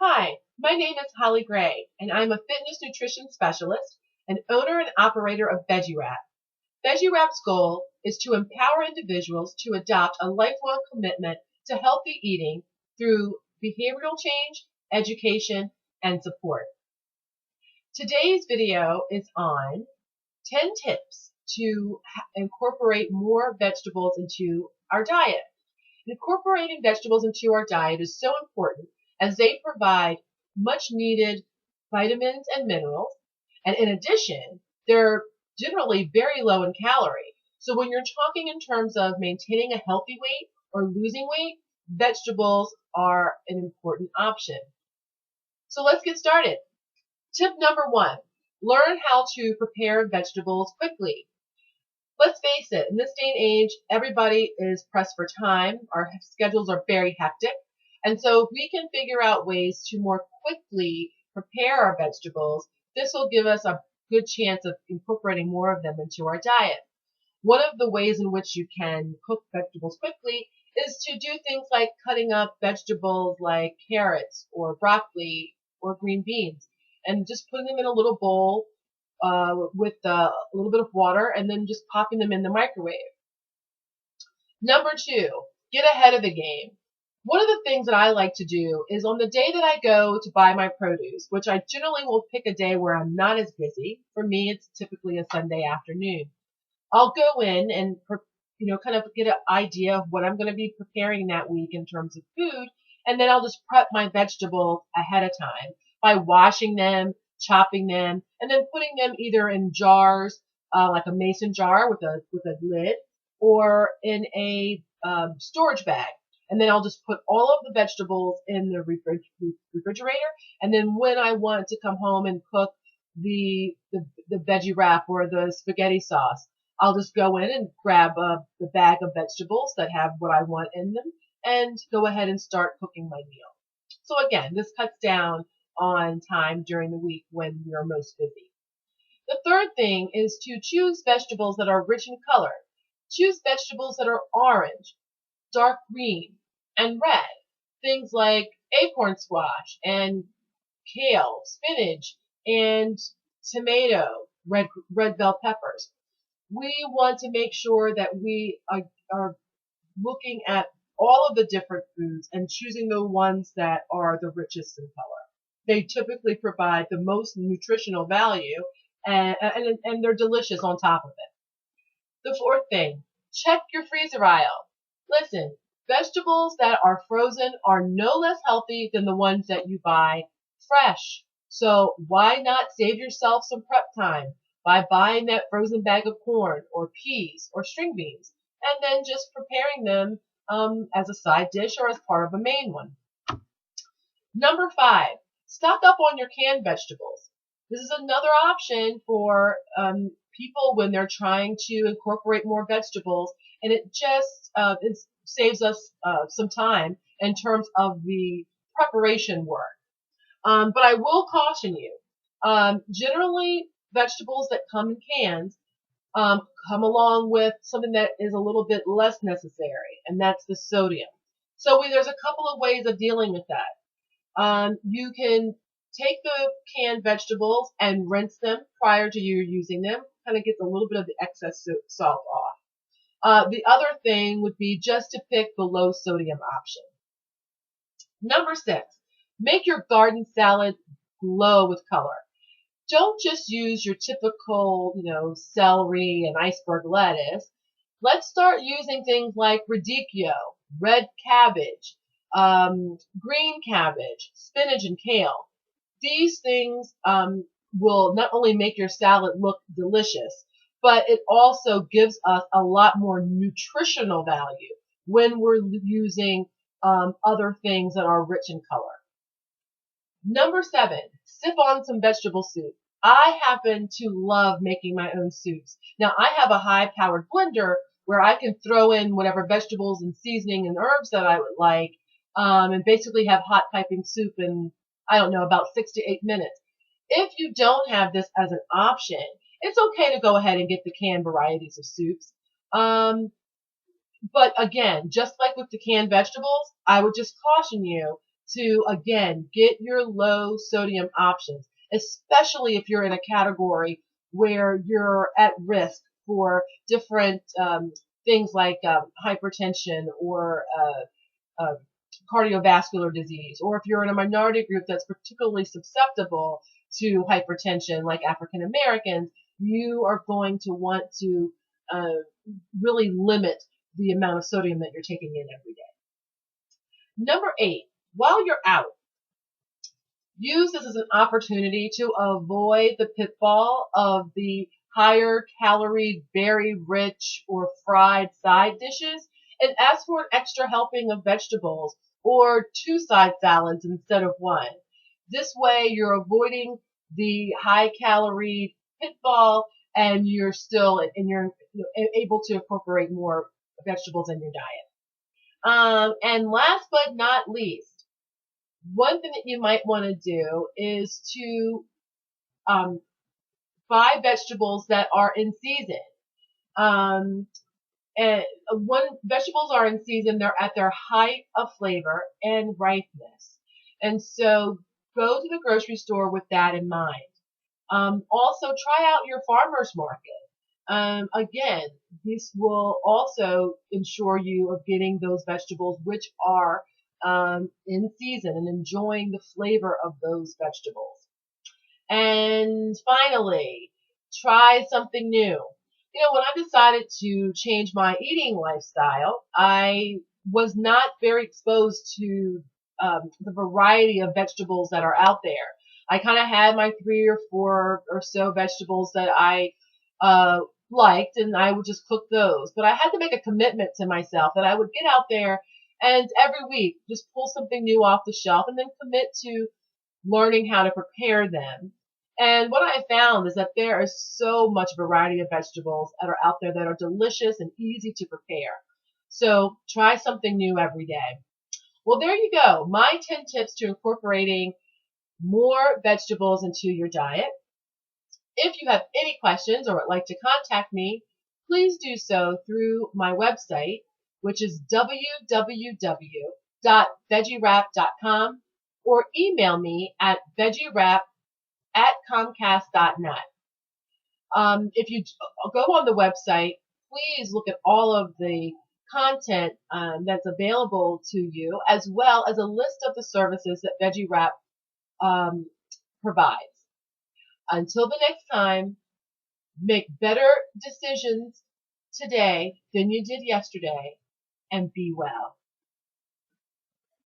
Hi, my name is Holly Gray, and I'm a fitness nutrition specialist and owner and operator of Veggie Wrap. Veggie Wrap's goal is to empower individuals to adopt a lifelong commitment to healthy eating through behavioral change, education, and support. Today's video is on 10 tips to incorporate more vegetables into our diet. Incorporating vegetables into our diet is so important as they provide much needed vitamins and minerals. And in addition, they're generally very low in calorie. So when you're talking in terms of maintaining a healthy weight or losing weight, vegetables are an important option. So let's get started. Tip number 1, learn how to prepare vegetables quickly. Let's face it, in this day and age, everybody is pressed for time. Our schedules are very hectic. And so if we can figure out ways to more quickly prepare our vegetables, this will give us a good chance of incorporating more of them into our diet. One of the ways in which you can cook vegetables quickly is to do things like cutting up vegetables like carrots or broccoli or green beans and just putting them in a little bowl with a little bit of water and then just popping them in the microwave. Number 2, get ahead of the game. One of the things that I like to do is on the day that I go to buy my produce, which I generally will pick a day where I'm not as busy. For me, it's typically a Sunday afternoon. I'll go in and kind of get an idea of what I'm going to be preparing that week in terms of food, and then I'll just prep my vegetables ahead of time by washing them, chopping them, and then putting them either in jars, like a mason jar with a lid, or in a storage bag. And then I'll just put all of the vegetables in the refrigerator. And then when I want to come home and cook the veggie wrap or the spaghetti sauce, I'll just go in and grab the bag of vegetables that have what I want in them and go ahead and start cooking my meal. So again, this cuts down on time during the week when we are most busy. The third thing is to choose vegetables that are rich in color. Choose vegetables that are orange, dark green, and red. Things like acorn squash and kale, spinach, and tomato, red bell peppers. We want to make sure that we are looking at all of the different foods and choosing the ones that are the richest in color. They typically provide the most nutritional value and they're delicious on top of it. The fourth thing, check your freezer aisle. Listen, vegetables that are frozen are no less healthy than the ones that you buy fresh. So why not save yourself some prep time by buying that frozen bag of corn or peas or string beans and then just preparing them as a side dish or as part of a main one. Number 5, stock up on your canned vegetables. This is another option for people when they're trying to incorporate more vegetables, and it just saves us some time in terms of the preparation work. But I will caution you, generally vegetables that come in cans come along with something that is a little bit less necessary, and that's the sodium. So there's a couple of ways of dealing with that. You can take the canned vegetables and rinse them prior to you using them. Kind of gets a little bit of the excess salt off. The other thing would be just to pick the low sodium option. Number 6, make your garden salad glow with color. Don't just use your typical, celery and iceberg lettuce. Let's start using things like radicchio, red cabbage, green cabbage, spinach, and kale. These things will not only make your salad look delicious, but it also gives us a lot more nutritional value when we're using other things that are rich in color. Number 7, sip on some vegetable soup. I happen to love making my own soups. Now, I have a high-powered blender where I can throw in whatever vegetables and seasoning and herbs that I would like, and basically have hot piping soup in, about 6 to 8 minutes. If you don't have this as an option, it's okay to go ahead and get the canned varieties of soups. But again, just like with the canned vegetables, I would just caution you to, again, get your low sodium options, especially if you're in a category where you're at risk for different things like hypertension or cardiovascular disease, or if you're in a minority group that's particularly susceptible to hypertension, like African Americans, you are going to want to uh, really limit the amount of sodium that you're taking in every day. Number 8, while you're out, use this as an opportunity to avoid the pitfall of the higher calorie, very rich, or fried side dishes, and ask for an extra helping of vegetables or 2 side salads instead of 1. This way you're avoiding the high calorie pitfall, and you're able to incorporate more vegetables in your diet. And last but not least, one thing that you might want to do is to buy vegetables that are in season. And when vegetables are in season, they're at their height of flavor and ripeness. And so go to the grocery store with that in mind. Also, try out your farmer's market. Again, this will also ensure you of getting those vegetables which are in season and enjoying the flavor of those vegetables. And finally, try something new. When I decided to change my eating lifestyle, I was not very exposed to the variety of vegetables that are out there. I kind of had my 3 or 4 or so vegetables that I liked, and I would just cook those. But I had to make a commitment to myself that I would get out there and every week just pull something new off the shelf and then commit to learning how to prepare them. And what I found is that there is so much variety of vegetables that are out there that are delicious and easy to prepare. So try something new every day. Well, there you go. My 10 tips to incorporating more vegetables into your diet. If you have any questions or would like to contact me, please do so through my website, which is www.veggiewrap.com, or email me at veggiewrap@comcast.net. If you go on the website, please look at all of the content that's available to you, as well as a list of the services that Veggie Wrap provides. Until the next time, make better decisions today than you did yesterday, and be well.